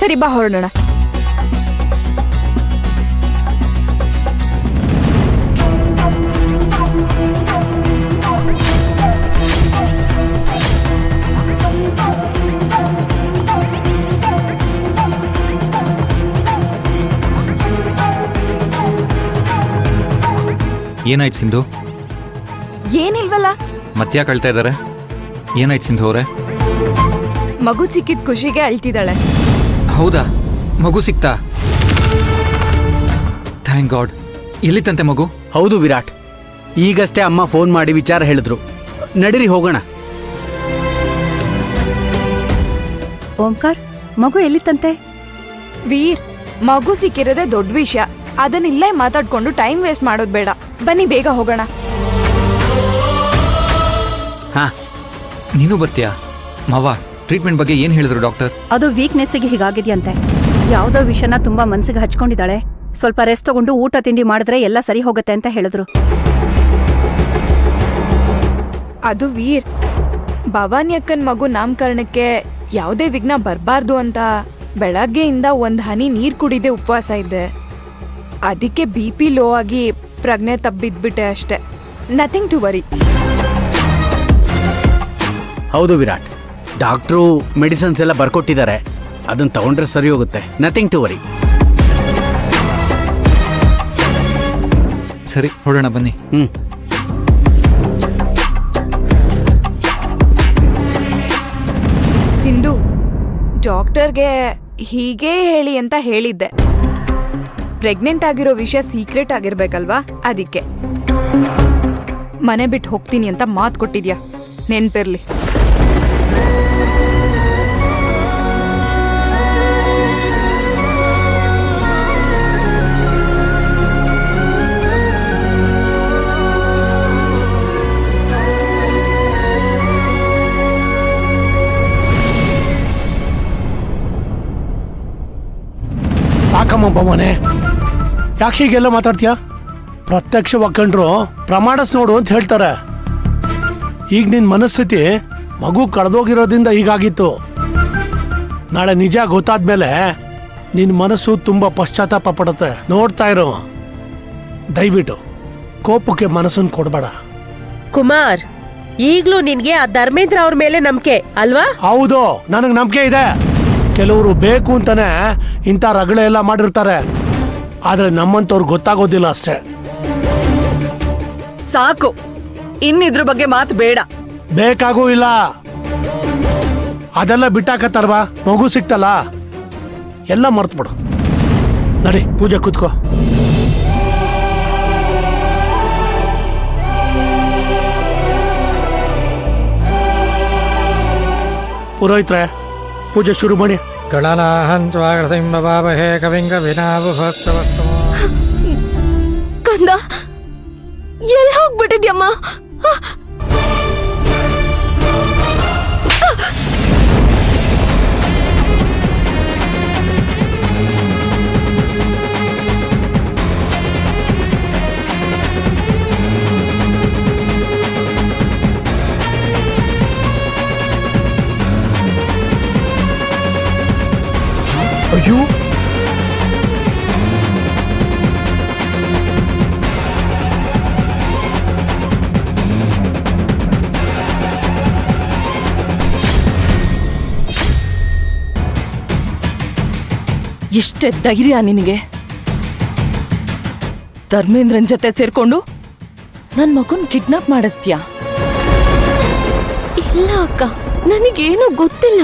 ಸರಿ ಬಾ ಹೊರಡೋಣ. ಏನಾಯ್ತು ಸಿಂಧು? ಏನಿಲ್ವಲ್ಲ. ಮತ್ತ್ಯಾಕೆ ಅಳ್ತಾ ಇದ್ದಾರೆ? ಏನಾಯ್ತು ಸಿಂಧು ಅವರೇ? ಮಗು ಸಿಕ್ಕಿದ ಖುಷಿಗೆ ಅಳ್ತಿದ್ದಾಳೆ. ಹೌದಾ? ಮಗು ಸಿಕ್ತಾ? Thank god. ಎಲ್ಲಿತ್ತಂತೆ ಮಗು? ಹೌದು ವಿರಾಟ್, ಈಗಷ್ಟೇ ಅಮ್ಮ ಫೋನ್ ಮಾಡಿ ವಿಚಾರ ಹೇಳಿದ್ರು. ನಡಿರಿ ಹೋಗೋಣ. ಓಂಕಾರ್, ಮಗು ಎಲ್ಲಿತ್ತಂತೆ? ವೀರ್, ಮಗು ಸಿಕ್ಕಿರೋದೇ ದೊಡ್ಡ ವಿಷಯ. ಅದನ್ನಿಲ್ಲೇ ಮಾತಾಡ್ಕೊಂಡು ಟೈಮ್ ವೇಸ್ಟ್ ಮಾಡೋದು ಬೇಡ. ಬನ್ನಿ ಬೇಗ ಹೋಗೋಣ. ಹಾ, ನೀನು ಬರ್ತೀಯಾ? ಮಾವ, ಟ್ರೀಟ್ಮೆಂಟ್ ಬಗ್ಗೆ ಏನು ಹೇಳಿದ್ರು ಡಾಕ್ಟರ್? ಅದು ವೀಕ್ನೆಸ್ಸಿಗೆ ಹೀಗಾಗಿದೆಯಂತೆ. ಯಾವುದೋ ವಿಷಯನ ತುಂಬಾ ಮನ್ಸಿಗೆ ಹಚ್ಕೊಂಡಿದ್ದಾಳೆ. ಸ್ವಲ್ಪ ರೆಸ್ಟ್ ತಗೊಂಡು ಊಟ ತಿಂಡಿ ಮಾಡಿದ್ರೆ ಎಲ್ಲ ಸರಿ ಹೋಗುತ್ತೆ ಅಂತ ಹೇಳಿದ್ರು. ಅದು ವೀರ್, ಭವಾನಿ ಅಕ್ಕನ್ ಮಗು ನಾಮಕರಣಕ್ಕೆ ಯಾವುದೇ ವಿಘ್ನ ಬರಬಾರ್ದು ಅಂತ ಬೆಳಗ್ಗೆಯಿಂದ ಒಂದು ಹನಿ ನೀರು ಕುಡಿದೆ ಉಪವಾಸ ಇದ್ದೆ. ಅದಕ್ಕೆ BP ಲೋ ಆಗಿ ಪ್ರಜ್ಞೆ ತಬ್ಬಿದ್ಬಿಟ್ಟೆ ಅಷ್ಟೆ. Nothing to worry. ಹೌದು ವಿರಾಟ್, ಡಾಕ್ಟ್ರು ಮೆಡಿಸಿನ್ಸ್ ಎಲ್ಲ ಬರ್ಕೊಟ್ಟಿದ್ದಾರೆ. ಅದನ್ನ ತಗೊಂಡ್ರೆ ಸರಿ ಹೋಗುತ್ತೆ. Nothing to worry. ಸರಿ, ಹೊರಡೋಣ ಬನ್ನಿ. ಸಿಂಧು, ಡಾಕ್ಟರ್ಗೆ ಹೀಗೆ ಹೇಳಿ ಅಂತ ಹೇಳಿದ್ದೆ. ಪ್ರೆಗ್ನೆಂಟ್ ಆಗಿರೋ ವಿಷಯ ಸೀಕ್ರೆಟ್ ಆಗಿರ್ಬೇಕಲ್ವಾ, ಅದಕ್ಕೆ. ಮನೆ ಬಿಟ್ಟು ಹೋಗ್ತೀನಿ ಅಂತ ಮಾತು ಕೊಟ್ಟಿದ್ಯಾ, ನೆನ್ಪಿರ್ಲಿ. ಸಾಕಮ್ಮ ಭವನೆ, ಯಾಕೆ ಹೀಗೆಲ್ಲ ಮಾತಾಡ್ತೀಯ? ಪ್ರತ್ಯಕ್ಷವಾಗಿ ಕಂಡ್ರು ಪ್ರಮಾಣಿಸ್ ನೋಡು ಅಂತ ಹೇಳ್ತಾರೆ. ಈಗ ನಿನ್ ಮನಸ್ಥಿತಿ ಮಗು ಕಳೆದೋಗಿರೋದ್ರಿಂದ ಹೀಗಾಗಿತ್ತು. ನಾಳೆ ನಿಜ ಗೊತ್ತಾದ್ಮೇಲೆ ನಿನ್ ಮನಸ್ಸು ತುಂಬಾ ಪಶ್ಚಾತ್ತಾಪ ಪಡುತ್ತೆ. ನೋಡ್ತಾ ಇರೋ, ದಯವಿಟ್ಟು ಕೋಪಕ್ಕೆ ಮನಸ್ಸನ್ನು ಕೊಡ್ಬೇಡ. ಕುಮಾರ್, ಈಗ್ಲೂ ನಿನ್ಗೆ ಆ ಧರ್ಮೇಂದ್ರ ಅವ್ರ ಮೇಲೆ ನಂಬಿಕೆ ಅಲ್ವಾ? ಹೌದು, ನನಗ್ ನಂಬಿಕೆ ಇದೆ. ಕೆಲವರು ಬೇಕು ಅಂತಾನೆ ಇಂಥ ರಗಳೆ ಎಲ್ಲ ಮಾಡಿರ್ತಾರೆ. ಆದ್ರೆ ನಮ್ಮಂತವ್ರು ಗೊತ್ತಾಗೋದಿಲ್ಲ ಅಷ್ಟೇ. ಸಾಕು, ಇನ್ನಿದ್ರ ಬಗ್ಗೆ ಮಾತು ಬೇಡ. ಬೇಕಾಗೂ ಇಲ್ಲ. ಅದೆಲ್ಲ ಬಿಟ್ಟಾಕತ್ತಾರವಾ, ಮಗು ಸಿಕ್ತಲ್ಲ, ಎಲ್ಲ ಮರ್ತು ಬಿಡು. ನಡಿ ಪೂಜೆ ಕೂತ್ಕೋ. ಪುರೋಹಿತ್ರೆ, ಪೂಜೆ ಶುರು ಮಾಡಿ. ಕಂದ, ಎಲ್ಲಿ ಹೋಗ್ಬಿಟ್ಟಿದ್ಯಮ್ಮ? ಅಯ್ಯೋ, ಎಷ್ಟೇ ಧೈರ್ಯ ನಿನಗೆ? ಧರ್ಮೇಂದ್ರನ್ ಜೊತೆ ಸೇರ್ಕೊಂಡು ನನ್ ಮಗುನ್ ಕಿಡ್ನಾಪ್ ಮಾಡಿಸ್ತೀಯಾ? ಇಲ್ಲ ಅಕ್ಕ, ನನಗೇನು ಗೊತ್ತಿಲ್ಲ.